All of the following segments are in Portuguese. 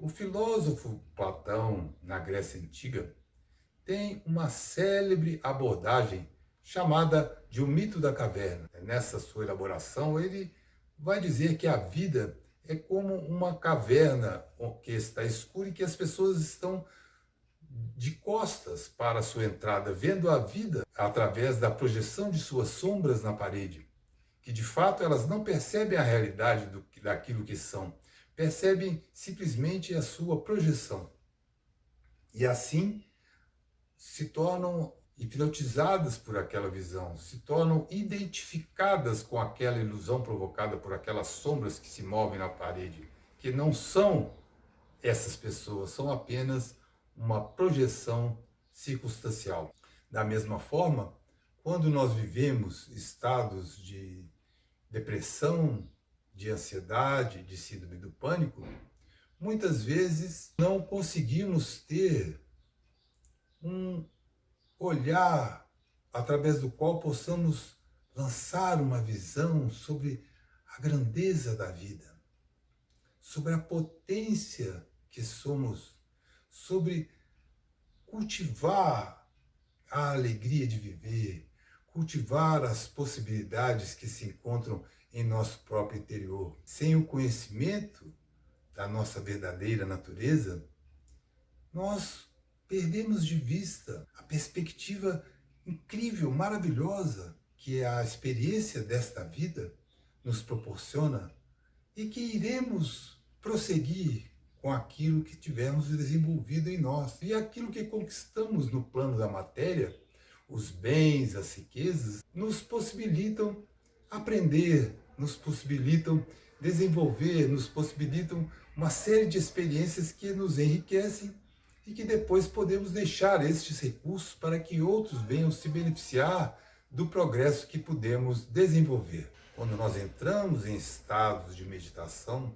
O filósofo Platão, na Grécia Antiga, tem uma célebre abordagem chamada de o mito da caverna. Nessa sua elaboração, ele vai dizer que a vida é como uma caverna que está escura e que as pessoas estão de costas para a sua entrada, vendo a vida através da projeção de suas sombras na parede, que de fato elas não percebem a realidade daquilo que são, percebem simplesmente a sua projeção. E assim se tornam hipnotizadas por aquela visão, se tornam identificadas com aquela ilusão provocada por aquelas sombras que se movem na parede, que não são essas pessoas, são apenas uma projeção circunstancial. Da mesma forma, quando nós vivemos estados de depressão, de ansiedade, de síndrome do pânico, muitas vezes não conseguimos ter um olhar através do qual possamos lançar uma visão sobre a grandeza da vida, sobre a potência que somos, sobre cultivar a alegria de viver, cultivar as possibilidades que se encontram em nosso próprio interior. Sem o conhecimento da nossa verdadeira natureza, nós perdemos de vista a perspectiva incrível, maravilhosa que a experiência desta vida nos proporciona e que iremos prosseguir com aquilo que tivermos desenvolvido em nós. E aquilo que conquistamos no plano da matéria, os bens, as riquezas, nos possibilitam aprender, nos possibilitam desenvolver, nos possibilitam uma série de experiências que nos enriquecem e que depois podemos deixar estes recursos para que outros venham se beneficiar do progresso que pudemos desenvolver. Quando nós entramos em estados de meditação,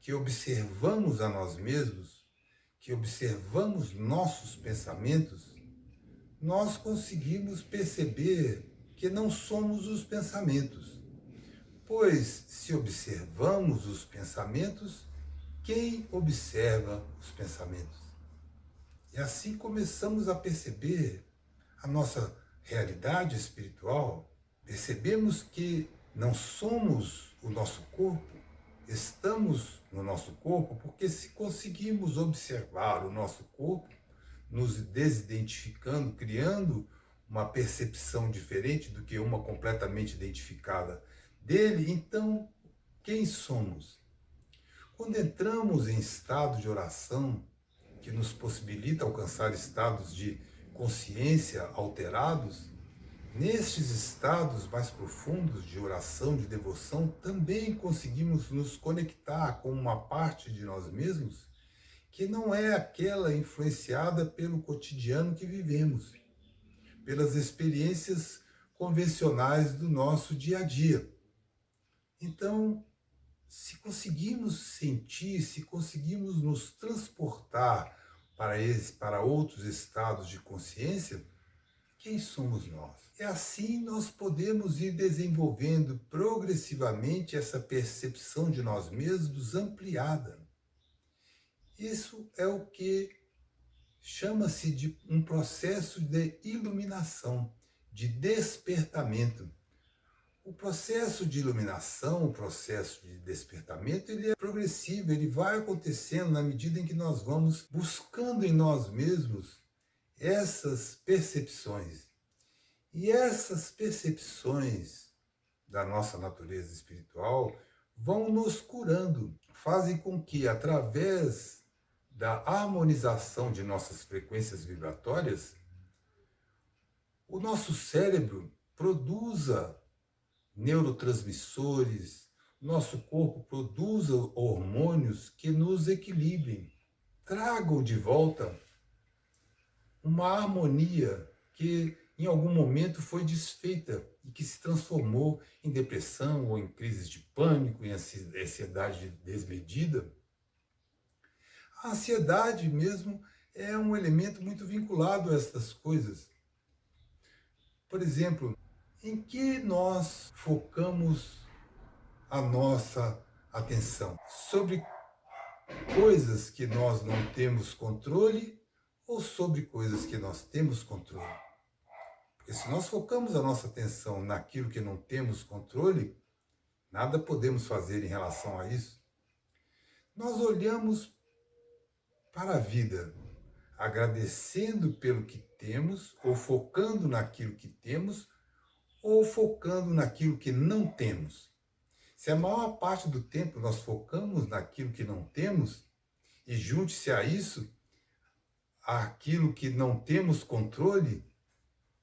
que observamos a nós mesmos, que observamos nossos pensamentos, nós conseguimos perceber que não somos os pensamentos. Pois se observamos os pensamentos, quem observa os pensamentos? E assim começamos a perceber a nossa realidade espiritual, percebemos que não somos o nosso corpo, estamos no nosso corpo, porque se conseguimos observar o nosso corpo, nos desidentificando, criando uma percepção diferente do que uma completamente identificada dele, então quem somos? Quando entramos em estado de oração, que nos possibilita alcançar estados de consciência alterados, nestes estados mais profundos de oração, de devoção, também conseguimos nos conectar com uma parte de nós mesmos que não é aquela influenciada pelo cotidiano que vivemos, pelas experiências convencionais do nosso dia a dia. Então, se conseguimos sentir, se conseguimos nos transportar para outros estados de consciência, quem somos nós? E assim nós podemos ir desenvolvendo progressivamente essa percepção de nós mesmos ampliada. Isso é o que chama-se de um processo de iluminação, de despertamento. O processo de iluminação, o processo de despertamento, ele é progressivo, ele vai acontecendo na medida em que nós vamos buscando em nós mesmos essas percepções. E essas percepções da nossa natureza espiritual vão nos curando, fazem com que, através da harmonização de nossas frequências vibratórias, o nosso cérebro produza neurotransmissores, nosso corpo produza hormônios que nos equilibrem, tragam de volta uma harmonia que em algum momento foi desfeita e que se transformou em depressão ou em crises de pânico, em ansiedade desmedida. A ansiedade mesmo é um elemento muito vinculado a estas coisas. Por exemplo, em que nós focamos a nossa atenção? Sobre coisas que nós não temos controle ou sobre coisas que nós temos controle. Porque se nós focamos a nossa atenção naquilo que não temos controle, nada podemos fazer em relação a isso. Nós olhamos para a vida agradecendo pelo que temos, ou focando naquilo que temos, ou focando naquilo que não temos. Se a maior parte do tempo nós focamos naquilo que não temos, e junte-se a isso aquilo que não temos controle,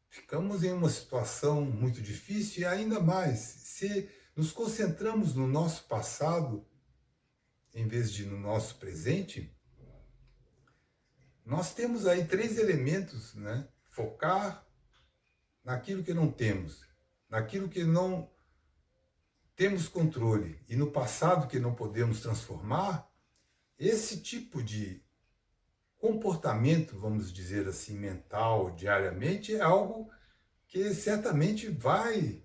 ficamos em uma situação muito difícil. E ainda mais, se nos concentramos no nosso passado, em vez de no nosso presente, nós temos aí 3 elementos, né? Focar naquilo que não temos, naquilo que não temos controle e no passado que não podemos transformar. Esse tipo de comportamento, vamos dizer assim, mental, diariamente, é algo que certamente vai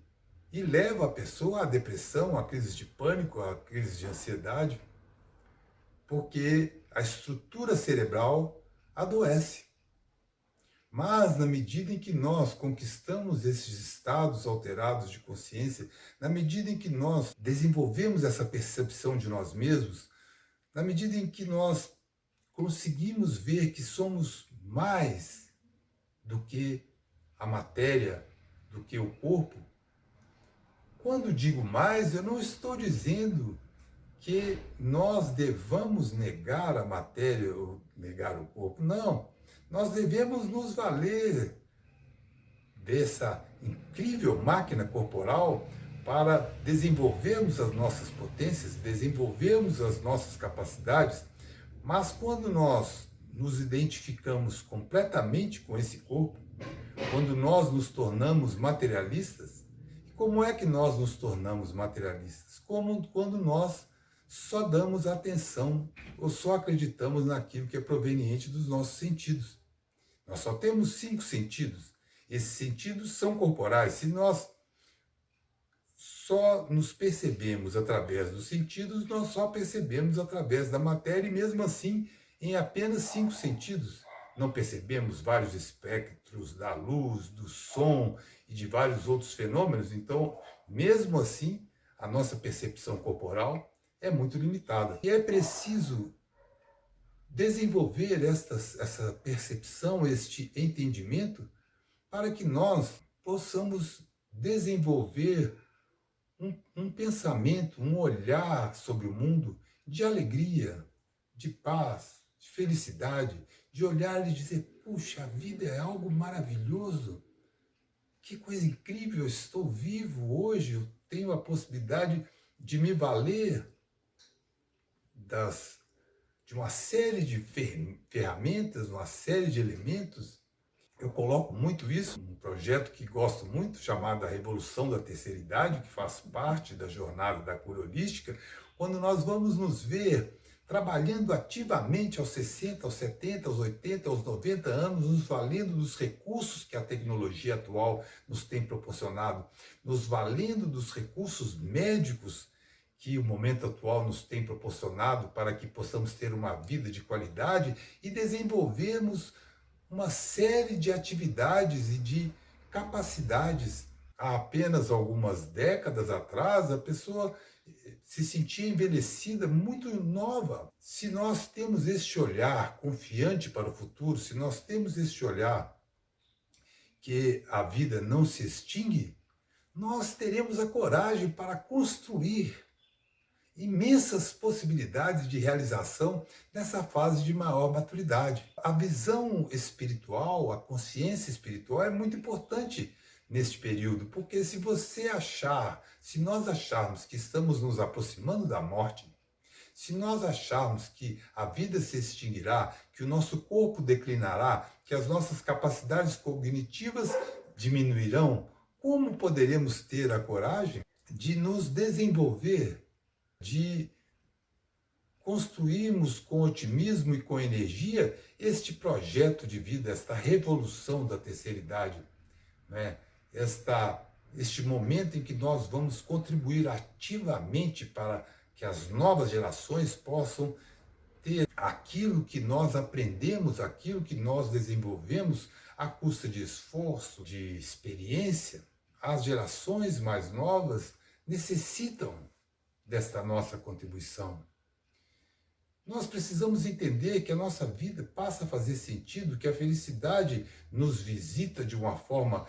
e leva a pessoa à depressão, à crise de pânico, à crise de ansiedade, porque a estrutura cerebral adoece. Mas, na medida em que nós conquistamos esses estados alterados de consciência, na medida em que nós desenvolvemos essa percepção de nós mesmos, na medida em que nós conseguimos ver que somos mais do que a matéria, do que o corpo. Quando digo mais, eu não estou dizendo que nós devamos negar a matéria ou negar o corpo. Não, nós devemos nos valer dessa incrível máquina corporal para desenvolvermos as nossas potências, desenvolvermos as nossas capacidades. Mas quando nós nos identificamos completamente com esse corpo, quando nós nos tornamos materialistas, e como é que nós nos tornamos materialistas? Quando nós só damos atenção ou só acreditamos naquilo que é proveniente dos nossos sentidos. Nós só temos 5 sentidos. Esses sentidos são corporais. Se nós só nos percebemos através dos sentidos, nós só percebemos através da matéria, e mesmo assim, em apenas 5 sentidos. Não percebemos vários espectros da luz, do som e de vários outros fenômenos. Então, mesmo assim, a nossa percepção corporal é muito limitada. E é preciso desenvolver essa percepção, este entendimento, para que nós possamos desenvolver um pensamento, um olhar sobre o mundo de alegria, de paz, de felicidade, de olhar e dizer, puxa, a vida é algo maravilhoso, que coisa incrível, eu estou vivo hoje, eu tenho a possibilidade de me valer de uma série de ferramentas, uma série de elementos. Eu coloco muito isso num projeto que gosto muito, chamado A Revolução da Terceira Idade, que faz parte da jornada da cura holística, quando nós vamos nos ver trabalhando ativamente aos 60, aos 70, aos 80, aos 90 anos, nos valendo dos recursos que a tecnologia atual nos tem proporcionado, nos valendo dos recursos médicos que o momento atual nos tem proporcionado para que possamos ter uma vida de qualidade e desenvolvermos uma série de atividades e de capacidades. Há apenas algumas décadas atrás, a pessoa se sentia envelhecida, muito nova. Se nós temos este olhar confiante para o futuro, se nós temos este olhar que a vida não se extingue, nós teremos a coragem para construir imensas possibilidades de realização nessa fase de maior maturidade. A visão espiritual, a consciência espiritual é muito importante neste período, porque se nós acharmos que estamos nos aproximando da morte, se nós acharmos que a vida se extinguirá, que o nosso corpo declinará, que as nossas capacidades cognitivas diminuirão, como poderemos ter a coragem de nos desenvolver, de construirmos com otimismo e com energia este projeto de vida, esta revolução da terceira idade, né? Este momento em que nós vamos contribuir ativamente para que as novas gerações possam ter aquilo que nós aprendemos, aquilo que nós desenvolvemos à custa de esforço, de experiência. As gerações mais novas necessitam desta nossa contribuição. Nós precisamos entender que a nossa vida passa a fazer sentido, que a felicidade nos visita de uma forma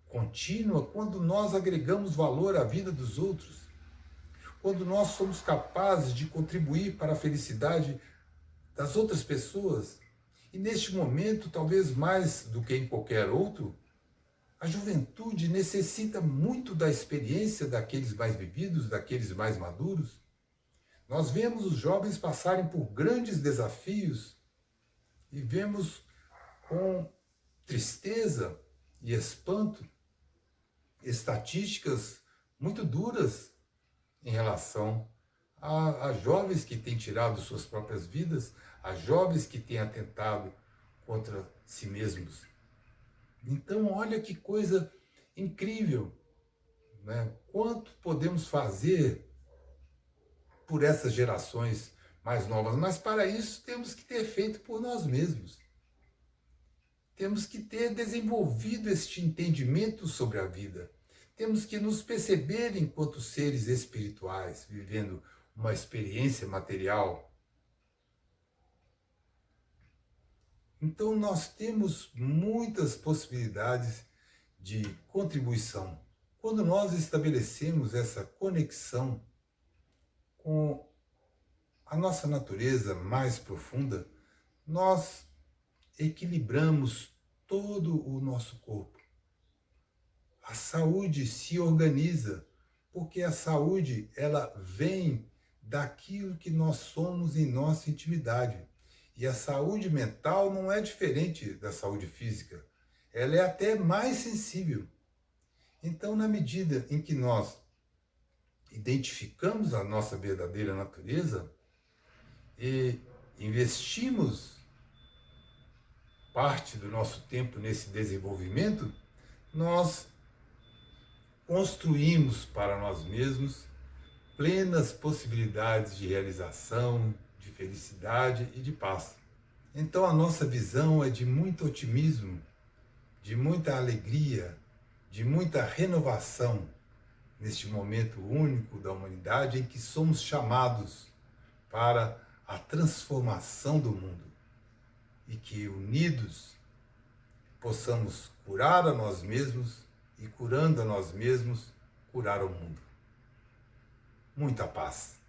contínua quando nós agregamos valor à vida dos outros, quando nós somos capazes de contribuir para a felicidade das outras pessoas. E neste momento, talvez mais do que em qualquer outro, a juventude necessita muito da experiência daqueles mais vividos, daqueles mais maduros. Nós vemos os jovens passarem por grandes desafios e vemos com tristeza e espanto estatísticas muito duras em relação a jovens que têm tirado suas próprias vidas, a jovens que têm atentado contra si mesmos. Então, olha que coisa incrível, né? Quanto podemos fazer por essas gerações mais novas, mas para isso temos que ter feito por nós mesmos. Temos que ter desenvolvido este entendimento sobre a vida. Temos que nos perceber enquanto seres espirituais, vivendo uma experiência material. Então nós temos muitas possibilidades de contribuição. Quando nós estabelecemos essa conexão com a nossa natureza mais profunda, nós equilibramos todo o nosso corpo. A saúde se organiza, porque a saúde ela vem daquilo que nós somos em nossa intimidade. E a saúde mental não é diferente da saúde física. Ela é até mais sensível. Então, na medida em que nós identificamos a nossa verdadeira natureza e investimos parte do nosso tempo nesse desenvolvimento, nós construímos para nós mesmos plenas possibilidades de realização, de felicidade e de paz. Então a nossa visão é de muito otimismo, de muita alegria, de muita renovação neste momento único da humanidade em que somos chamados para a transformação do mundo e que unidos possamos curar a nós mesmos e curando a nós mesmos, curar o mundo. Muita paz.